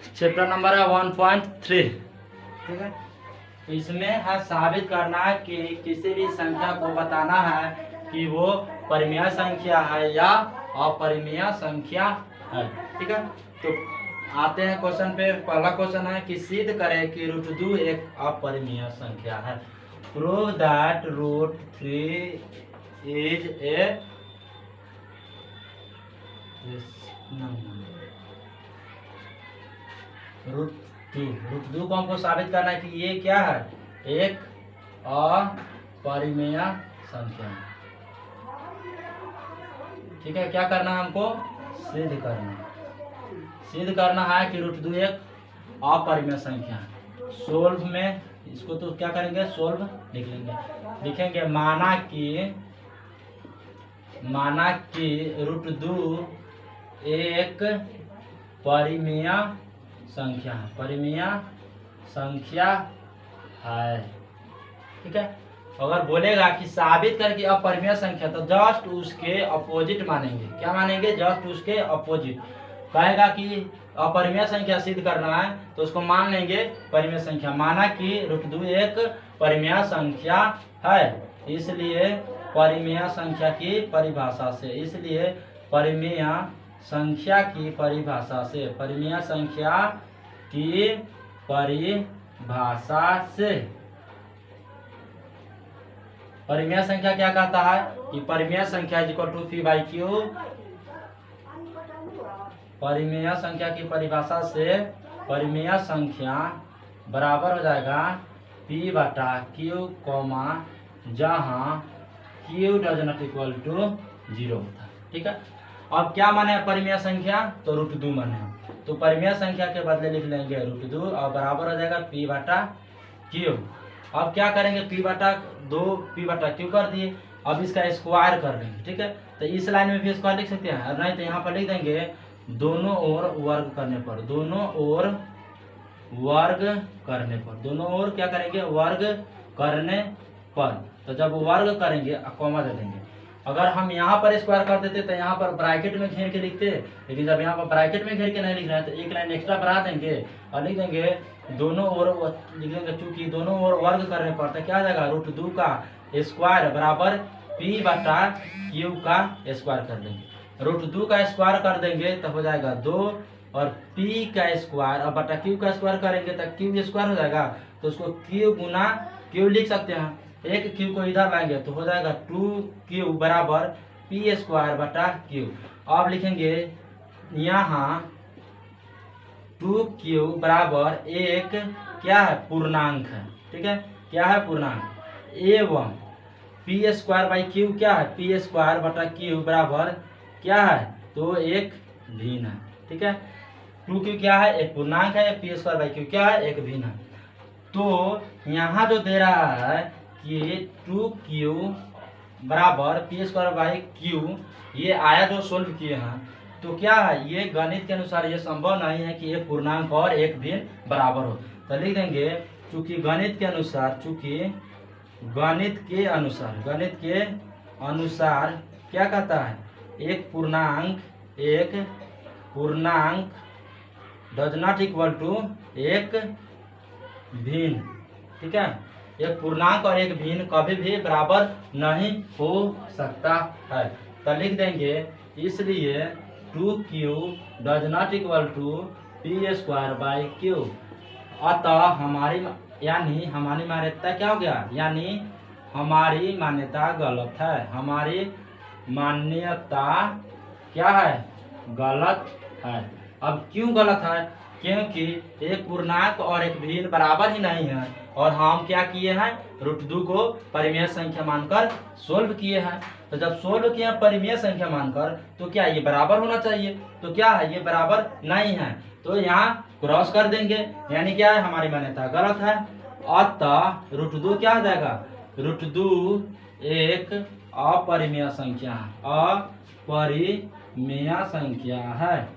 Chapter number है 1.3। ठीक है, तो इसमें है साबित करना है कि किसी भी संख्या को बताना है कि वो परिमेय संख्या है या अपरिमेय संख्या है। ठीक है, तो आते हैं क्वेश्चन पे। पहला क्वेश्चन है कि सिद्ध करें कि √2 एक अपरिमेय संख्या है। प्रूव दैट √3 इज ए √2 को हमको साबित करना है कि ये क्या है, एक अपरिमेय संख्या है। ठीक है, क्या करना है हमको, सिद्ध करना है कि √2 एक अपरिमेय संख्या है। सोल्व में इसको तो क्या करेंगे, सोल्व लिखेंगे माना कि √2 एक परिमेय संख्या है। ठीक है, अगर बोलेगा कि साबित करके अपरिमेय संख्या, तो जस्ट उसके अपोजिट मानेंगे। क्या मानेंगे, जस्ट उसके अपोजिट। कहेगा कि अपरिमेय संख्या सिद्ध करना है तो उसको मान लेंगे परिमेय संख्या। माना कि √2 एक परिमेय संख्या है, इसलिए परिमेय संख्या की परिभाषा से परिमेय संख्या क्या कहता है कि परिमेय संख्या इक्वल टू p/q। परिमेय संख्या की परिभाषा से परिमेय संख्या बराबर हो जाएगा p/q, जहां q does not equal to 0 होता है। ठीक है, अब क्या माने परिमेय संख्या, तो √2 माने। तो परिमेय संख्या के बदले लिख लेंगे √2 और बराबर हो जाएगा p/q। अब क्या करेंगे, p/2 कर दिए, अब इसका स्क्वायर कर देंगे। ठीक है, तो इस लाइन में भी स्क्वायर लिख सकते हैं, और नहीं तो यहाँ पर लिख देंगे दोनों ओर वर्ग करने पर। दोनों ओर क्या करेंगे, वर्ग करने पर। तो जब वर्ग करेंगे कॉमा दे देंगे। अगर हम यहाँ पर स्क्वायर कर देते तो यहाँ पर ब्रैकेट में घेर के लिखते, लेकिन जब यहाँ पर ब्रैकेट में घेर के नहीं लिख रहे हैं तो एक लाइन एक्स्ट्रा बढ़ा देंगे और लिख देंगे दोनों ओर लिख देंगे, चूंकि दोनों ओर वर्ग करने पर तो क्या आ जाएगा, √2 का स्क्वायर बराबर p/q का स्क्वायर कर देंगे। √2 का स्क्वायर कर देंगे तो हो जाएगा 2, और p का स्क्वायर और बटा q का स्क्वायर करेंगे तो q स्क्वायर हो जाएगा। तो उसको q गुना q लिख सकते हैं। एक q को इधर लाएंगे तो हो जाएगा 2q बराबर p²/q। अब लिखेंगे यहाँ 2q बराबर एक क्या है, पूर्णांक है। ठीक है, क्या है, पूर्णांक। एवं p²/q क्या है, p²/q बराबर क्या है, तो एक भिन्न है। ठीक है, 2q क्या है, एक पूर्णांक है, p²/q क्या है, एक भिन्न है। तो यहाँ जो दे रहा है कि 2q बराबर p²/q, ये आया जो सोल्व किए हैं, तो क्या है, ये गणित के अनुसार ये संभव नहीं है कि एक पूर्णांक और एक भिन्न बराबर हो। तो लिख देंगे चूंकि गणित के अनुसार क्या कहता है, एक पूर्णांक डज नॉट इक्वल टू एक भिन्न। ठीक है, एक पूर्णांक और एक भिन्न कभी भी बराबर नहीं हो सकता है। तो लिख देंगे इसलिए 2q does not equal to p²/q। अतः हमारी मान्यता क्या हो गया, यानी हमारी मान्यता गलत है। हमारी मान्यता क्या है, गलत है। अब क्यों गलत है, क्योंकि एक पूर्णांक और एक भिन्न बराबर ही नहीं है, और हम क्या किए हैं, √2 को परिमेय संख्या मानकर सोल्व किए हैं। तो जब सोल्व किए हैं परिमेय संख्या मानकर, तो क्या ये बराबर होना चाहिए, तो क्या है, ये बराबर नहीं है। तो यहाँ क्रॉस कर देंगे, यानी क्या है, हमारी मान्यता गलत है। अतः √2 क्या हो जाएगा, √2 एक अपरिमेय संख्या है।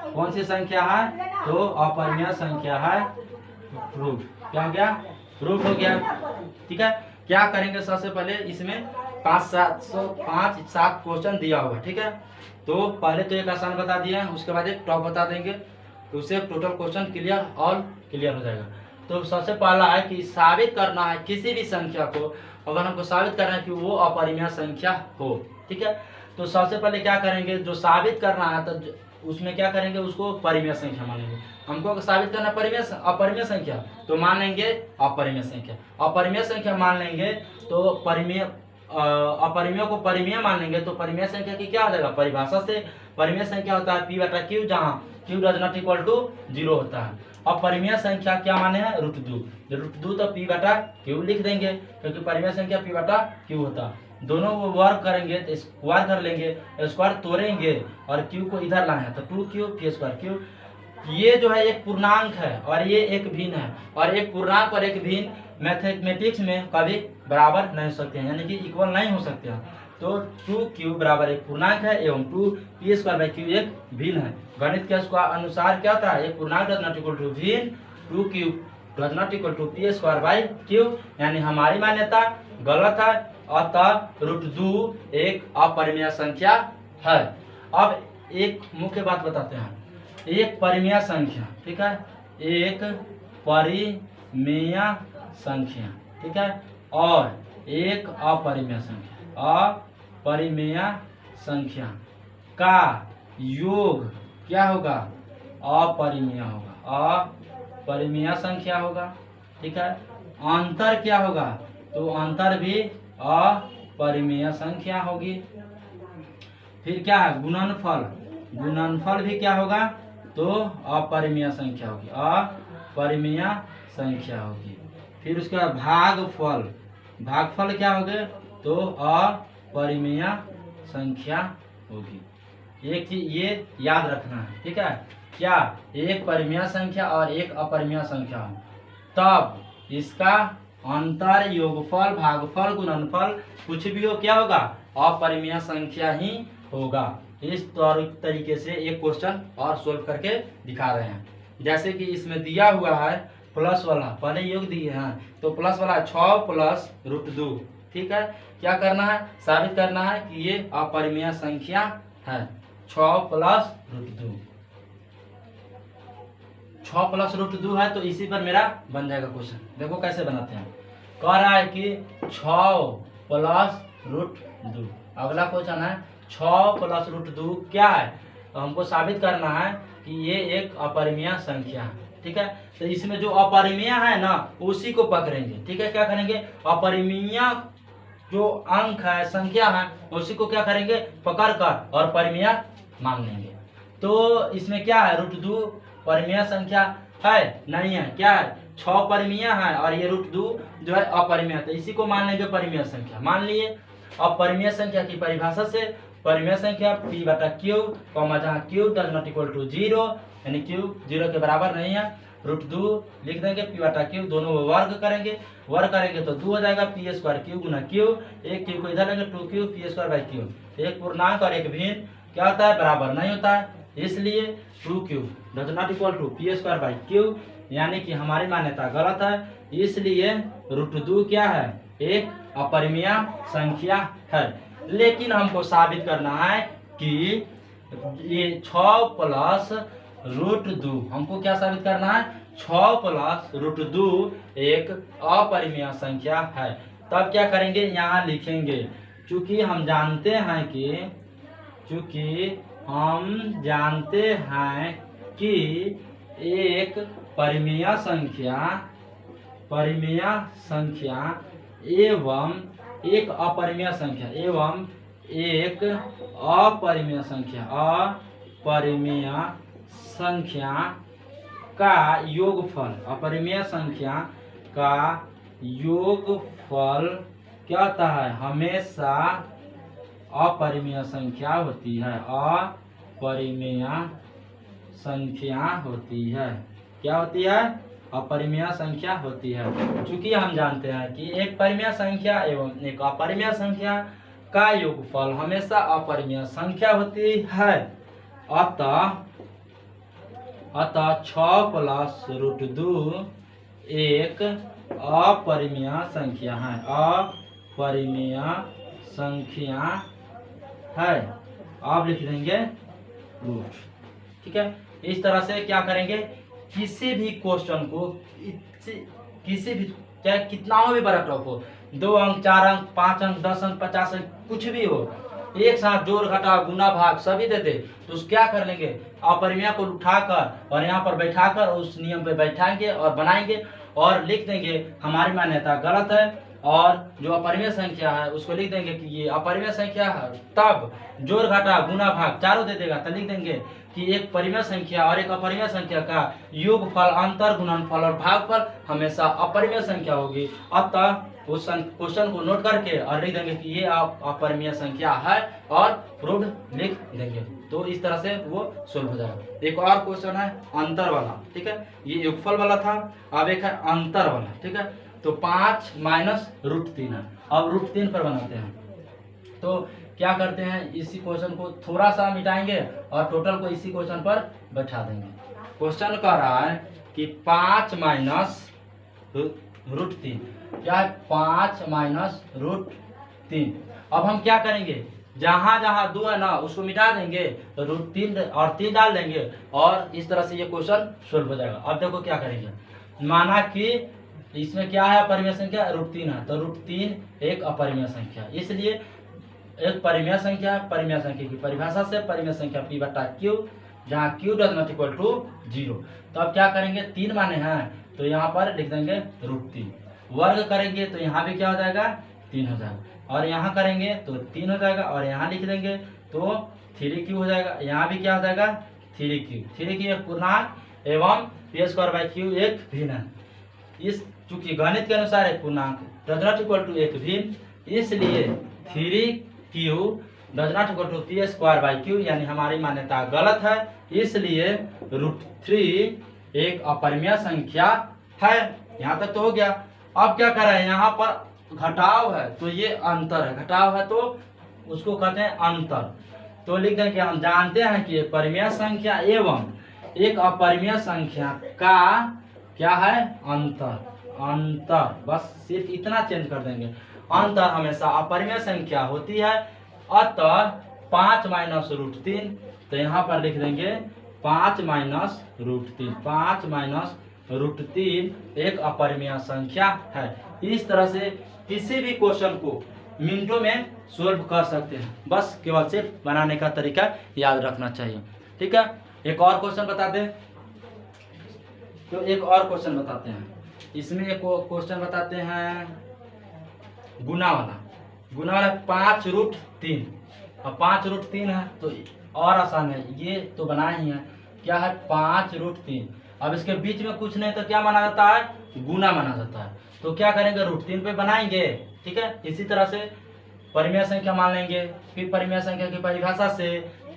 कौन सी संख्या है, तो अपरिमेय संख्या है। प्रूफ क्या हो गया, प्रूफ हो गया। ठीक है, क्या करेंगे, सबसे पहले इसमें 5-7 क्वेश्चन दिया होगा। ठीक है, तो पहले तो एक आसान बता दिया, उसके बाद एक टॉप बता देंगे, तो उससे टोटल क्वेश्चन क्लियर और क्लियर हो जाएगा। तो सबसे पहला है कि साबित करना है किसी भी संख्या को, अगर हमको साबित करना है कि वो अपरिमेय संख्या हो, ठीक है। तो सबसे पहले क्या करेंगे, जो साबित करना है तो उसमें क्या करेंगे, उसको परिमेय संख्या मानेंगे। हमको अगर साबित करना अपरिमेय संख्या तो मान लेंगे अपरिमेय संख्या। अपरिमेय संख्या मान लेंगे तो परिमेय अपरिमेय को परिमेय मान लेंगे तो परिमेय संख्या की क्या हो जाएगा, परिभाषा से परिमेय संख्या होता है P/Q, जहाँ Q does not equal to 0 होता है। अब परिमेय संख्या क्या माने हैं, √2 तो P/Q लिख देंगे, क्योंकि परिमेय संख्या P/Q होता है। दोनों वो वर्क करेंगे तो स्क्वायर कर लेंगे, स्क्वायर तोड़ेंगे और Q को इधर लाए हैं तो 2Q P²Q। ये जो है एक पूर्णांक है और ये एक भिन्न है, और एक पूर्णांक और एक भिन्न मैथमेटिक्स में कभी बराबर नहीं हो सकते हैं, यानी कि इक्वल नहीं हो सकते हैं। तो 2Q बराबर एक पूर्णांक है एवं 2P²Q एक भिन्न है। गणित के अनुसार क्या होता है, एक पूर्णांक डज नॉट इक्वल टू भिन्न, 2Q does not equal to P²Q, यानी हमारी मान्यता गलत है, अतः √2 एक अपरिमेय संख्या है। अब एक मुख्य बात बताते हैं, एक परिमेय संख्या, ठीक है, एक परिमेय संख्या, ठीक है, और एक अपरिमेय संख्या, अपरिमेय संख्या का योग क्या होगा, अपरिमेय होगा, अपरिमेय संख्या होगा, ठीक है। अंतर क्या होगा, तो अंतर भी अपरिमेय संख्या होगी। फिर क्या है, गुणनफल भी क्या होगा, तो अपरिमेय संख्या होगी, अपरिमेय संख्या होगी। फिर उसके बाद भागफल क्या होगे, तो अपरिमेय संख्या होगी। एक चीज ये याद रखना है, ठीक है, क्या एक परिमेय संख्या और एक अपरिमेय संख्या हो तब इसका अंतर, योगफल, भागफल, गुणनफल कुछ भी हो क्या होगा, अपरिमेय संख्या ही होगा। इस तरीके से एक क्वेश्चन और सोल्व करके दिखा रहे हैं। जैसे कि इसमें दिया हुआ है प्लस वाला, पहले योग दिए हैं तो प्लस वाला 6 प्लस √2, ठीक है। क्या करना है, साबित करना है कि ये अपरिमेय संख्या है। 6 प्लस √2 है, तो इसी पर मेरा बन जाएगा क्वेश्चन। देखो कैसे बनाते हैं, कह रहा है कि 6 प्लस √2। अगला क्वेश्चन है 6 प्लस √2 क्या है, तो हमको साबित करना है कि ये एक अपरिमेय संख्या है, ठीक है। तो इसमें जो अपरिमेय है ना उसी को पकड़ेंगे, ठीक है। क्या करेंगे, अपरिमेय जो अंक है, संख्या है, उसी को क्या करेंगे, पकड़ कर और परिमेय मान लेंगे। तो इसमें क्या है, √2 परिमेय संख्या है नहीं है, क्या है, 6 परिमेय है और ये √2 जो है अपरिमेय, तो इसी को मान लेंगे परिमेय संख्या, मान लिए। अब परिमेय संख्या की परिभाषा से परिमेय संख्या P/Q, जहाँ Q does not equal to 0, यानी Q 0 के बराबर नहीं है, √2 लिख देंगे, P/Q दोनों वर्ग करेंगे तो 2 हो जाएगा, P² गुना Q, एक Q को इधर लेंगे 2Q P²Q। एक पूर्णांक और एक भिन्न क्या होता है, बराबर नहीं होता है, इसलिए 2Q does not equal to P²Q, यानी कि हमारी मान्यता गलत है। इसलिए √2 क्या है, एक अपरिमेय संख्या है। लेकिन हमको साबित करना है कि ये 6 प्लस √2, हमको क्या साबित करना है, 6 प्लस √2 एक अपरिमेय संख्या है। तब क्या करेंगे, यहाँ लिखेंगे, चूंकि हम जानते हैं कि एक परिमेय संख्या एवं एक अपरिमेय संख्या का योगफल, अपरिमेय संख्या का योगफल क्या होता है, हमेशा अपरिमेय संख्या होती है, अपरिमेय संख्या होती है। क्या होती है, अपरिमेय संख्या होती है। चूंकि हम जानते हैं कि एक परिमेय संख्या एवं एक अपरिमेय संख्या का योगफल हमेशा अपरिमेय संख्या होती है, अतः 6 प्लस √2 एक अपरिमेय संख्या है, अपरिमेय संख्या है। आप लिख देंगे रूट, ठीक है। इस तरह से क्या करेंगे, किसी भी क्वेश्चन को किसी भी चाहे कितना भी बड़ा टॉप हो, 2 अंक 4 अंक 5 अंक 10 अंक 50 अंक कुछ भी हो, एक साथ जोड़ घटा गुना भाग सभी दे दे तो उस क्या कर लेंगे, अपरिमेय को उठाकर और यहाँ पर बैठाकर उस नियम पे बैठाएंगे और बनाएंगे और लिख देंगे हमारी मान्यता गलत है, और जो अपरिमेय संख्या है उसको लिख देंगे कि ये अपरिमेय संख्या है। तब जोड़ घटा गुना भाग चारों दे देगा तो लिख देंगे कि एक परिमेय संख्या और एक अपरिमेय संख्या का योगफल, अंतर, गुणनफल और भागफल हमेशा अपरिमेय संख्या होगी। अतः उस क्वेश्चन को नोट करके और लिख देंगे कि ये अपरिमेय संख्या है और प्रूफ लिख देंगे। तो इस तरह से वो सोल्व हो जाएगा। एक और क्वेश्चन है अंतर वाला, ठीक है, ये योगफल वाला था, अब एक है अंतर वाला, ठीक है। तो 5 माइनस √3 है, अब √3 पर बनाते हैं। तो क्या करते हैं, इसी क्वेश्चन को थोड़ा सा मिटाएंगे और टोटल को इसी क्वेश्चन पर बैठा देंगे। क्वेश्चन कह रहा है कि 5 माइनस √3, क्या है 5 माइनस √3। अब हम क्या करेंगे, जहां जहां 2 है ना उसको मिटा देंगे तो √3 और 3 डाल देंगे और इस तरह से ये क्वेश्चन सोल्व हो जाएगा। अब देखो क्या करेंगे, माना कि इसमें क्या है अपरिमेय संख्या √3 है, तो √3 एक अपरिमेय संख्या, इसलिए एक परिमेय संख्या है, परिमेय संख्या की परिभाषा से परिमेय संख्या p/q, जहाँ q does not equal to 0। तो अब क्या करेंगे, 3 माने हैं तो यहाँ पर लिख देंगे √3, वर्ग करेंगे तो यहाँ भी क्या हो जाएगा 3 हो जाएगा, और यहाँ करेंगे तो 3 हो जाएगा, और यहाँ लिख देंगे तो 3q हो जाएगा, यहाँ भी क्या हो जाएगा 3q एक पूर्णांक एवं p² एक भिन्न है। इस चूंकि गणित के अनुसार एक पूर्णांक डज नॉट इक्वल टू एक भिन्न, इसलिए 3q does not equal to p²/q, यानी हमारी मान्यता गलत है, इसलिए √3 एक अपरिमेय संख्या है। यहाँ तक तो हो गया। अब क्या कर रहे हैं, यहाँ पर घटाव है तो ये अंतर है, घटाव है तो उसको कहते हैं अंतर। तो लिख दें कि हम जानते हैं कि एक परिमेय संख्या एवं एक अपरिमेय संख्या का क्या है अंतर, बस सिर्फ इतना चेंज कर देंगे, अंतर हमेशा अपरिमेय संख्या होती है। अतः 5 माइनस √3, तो यहाँ पर लिख देंगे 5 माइनस √3, 5 माइनस √3 एक अपरिमेय संख्या है। इस तरह से किसी भी क्वेश्चन को मिनटों में सोल्व कर सकते हैं, बस केवल सिर्फ बनाने का तरीका याद रखना चाहिए, ठीक है। एक और क्वेश्चन बताते हैं, तो एक और क्वेश्चन बताते हैं, इसमें एक क्वेश्चन बताते हैं गुना वाला 5√3, अब 5√3 है तो और आसान है, ये तो बना ही है, क्या है 5√3। अब इसके बीच में कुछ नहीं तो क्या माना जाता है, गुना माना जाता है। तो क्या करेंगे, √3 पे बनाएंगे, ठीक है। इसी तरह से परिमेय संख्या मान लेंगे, फिर परिमेय संख्या की परिभाषा से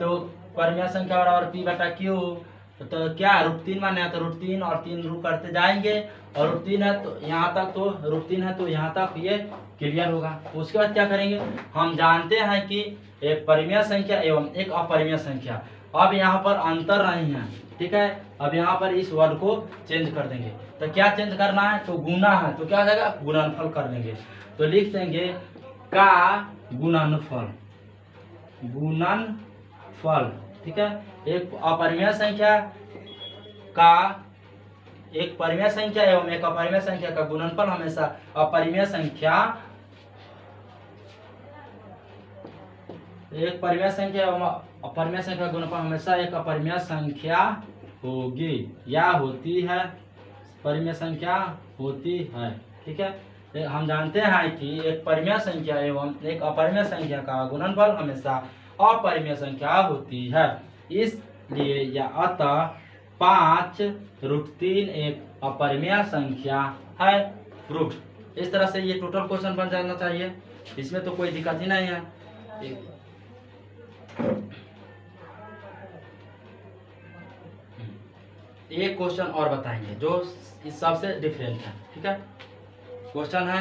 तो परिमेय संख्या बराबर p/q, तो क्या √3 माने हैं तो √3 और 3 रू करते जाएंगे, और √3 है तो यहाँ तक, तो √3 है तो यहाँ तक ये क्लियर होगा। उसके बाद क्या करेंगे, हम जानते हैं कि एक परिमेय संख्या एवं एक अपरिमेय संख्या, अब यहाँ पर अंतर नहीं है, ठीक है। अब यहाँ पर इस वर्ड को चेंज कर देंगे, तो क्या चेंज करना है, तो गुना है तो क्या हो जाएगा गुणनफल कर देंगे, तो लिख देंगे का गुणनफल, ठीक है। एक अपरिमेय संख्या का, एक परिमेय संख्या एवं एक अपरिमेय संख्या का गुणनफल हमेशा अपरिमेय संख्या, एक परिमेय संख्या एवं अपरिमेय संख्या का गुणनफल हमेशा एक अपरिमेय संख्या होगी या होती है, परिमेय संख्या होती है, ठीक है। हम जानते हैं कि एक परिमेय संख्या एवं एक अपरिमेय संख्या का गुणनफल हमेशा अपरिमेय संख्या होती है, इसलिए या अतः 5√3 एक अपरिमेय संख्या है, प्रूफ। इस तरह से ये टोटल क्वेश्चन बन जाना चाहिए, इसमें तो कोई दिक्कत ही नहीं है। एक क्वेश्चन और बताएंगे जो इस सबसे डिफरेंट है, ठीक है। क्वेश्चन है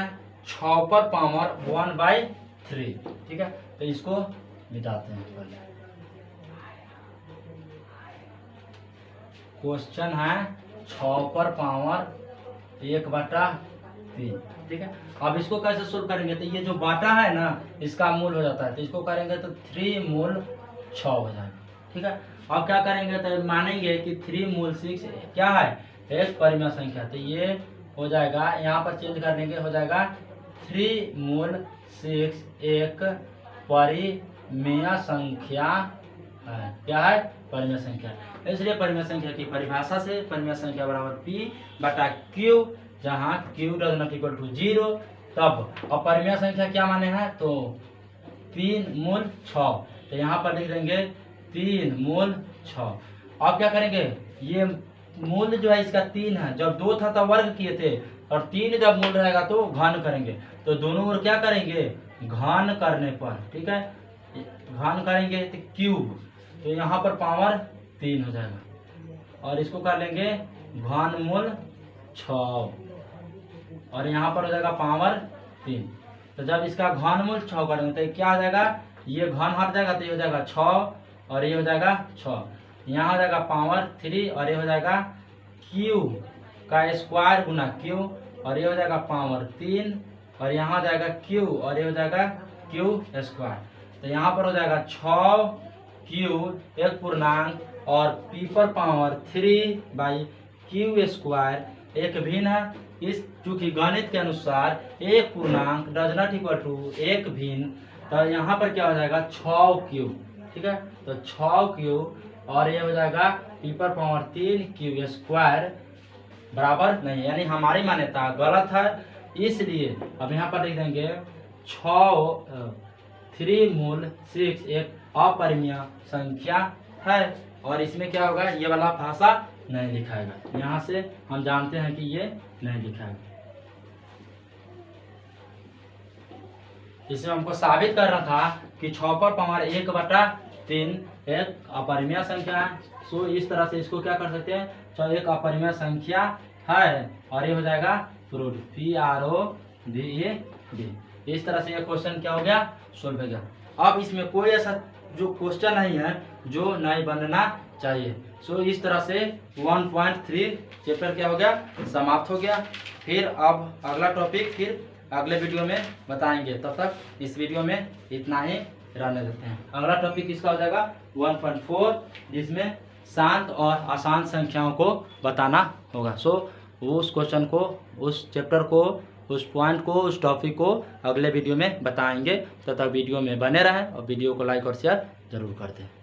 6 पर पावर 1/3, ठीक है। तो इसको मिटाते हैं पहले। क्वेश्चन है 6 पर पावर 1/3, ठीक है। अब इसको कैसे सोल्व करेंगे, तो ये जो बाटा है ना इसका मूल हो जाता है, तो इसको करेंगे तो 3 मूल 6 हो जाएगा, ठीक है। अब क्या करेंगे तो मानेंगे कि 3 मूल 6 क्या है, एक परिमेय संख्या। तो ये हो जाएगा, यहाँ पर चेंज कर लेंगे, हो जाएगा 3 मूल 6 एक परिमेय संख्या है। क्या है, परिमेय संख्या। इसलिए परिमेय संख्या की परिभाषा से परिमेय संख्या बराबर P/Q, जहाँ Q does not equal to 0। तब अब परिमेय संख्या क्या माने हैं, तो 3 मूल 6। तो यहाँ पर लिख देंगे 3 मूल 6। अब क्या करेंगे, ये मूल जो है इसका 3 है, जब 2 था तब वर्ग किए थे, और 3 जब मूल रहेगा तो घन करेंगे। तो दोनों ओर क्या करेंगे, घन करने पर, ठीक है, घन करेंगे तो क्यूब, तो यहाँ पर पावर 3 हो जाएगा। और इसको कर लेंगे घन मूल 6, और यहाँ पर हो जाएगा पावर 3। तो जब इसका घन मूल 6 करेंगे तो क्या हो जाएगा, ये घन हट जाएगा तो ये हो जाएगा 6, और ये हो जाएगा 6, यहाँ हो जाएगा पावर 3, और ये हो जाएगा क्यू का स्क्वायर गुना क्यू, और ये हो जाएगा पावर 3, और यहाँ हो जाएगा क्यू, और ये हो जाएगा क्यू स्क्वायर। तो यहाँ पर हो जाएगा 6 क्यू एक पूर्णांक और पी पर पावर 3/क्यू स्क्वायर एक भिन्न है। इस चूंकि गणित के अनुसार एक पूर्णांक डज नॉट इक्वल टू एक भिन्न, तो यहाँ पर क्या हो जाएगा 6 क्यू, ठीक है। तो 6 क्यू और ये हो जाएगा पी पर पावर 3 स्क्वायर बराबर नहीं, यानी हमारी मान्यता गलत है। इसलिए अब यहाँ पर लिख देंगे 3 मूल 6 एक अपरिमेय संख्या है, और इसमें क्या होगा, ये वाला भाषा नहीं लिखाएगा। यहाँ से हम जानते हैं कि ये नहीं लिखाएगा। इसमें हमको साबित करना था कि 6 पर पावर 1/3 एक अपरिमेय संख्या है। सो इस तरह से इसको क्या कर सकते हैं, तो एक अपरिमेय संख्या है, और ये हो जाएगा प्रूफ PROVD। इस तरह से ये क्वेश्चन क्या हो गया, सोल्व हो गया। अब इसमें कोई ऐसा जो क्वेश्चन नहीं है जो नहीं बनना चाहिए। सो इस तरह से 1.3 चैप्टर क्या हो गया, समाप्त हो गया। फिर अब अगला टॉपिक फिर अगले वीडियो में बताएंगे। तब तक इस वीडियो में इतना ही रहने देते हैं। अगला टॉपिक इसका हो जाएगा 1.4, जिसमें शांत और अशांत संख्याओं को बताना होगा। सो उस क्वेश्चन को, उस चैप्टर को, उस पॉइंट को, उस टॉपिक को अगले वीडियो में बताएंगे। तब तक वीडियो में बने रहें और वीडियो को लाइक और शेयर जरूर कर दें।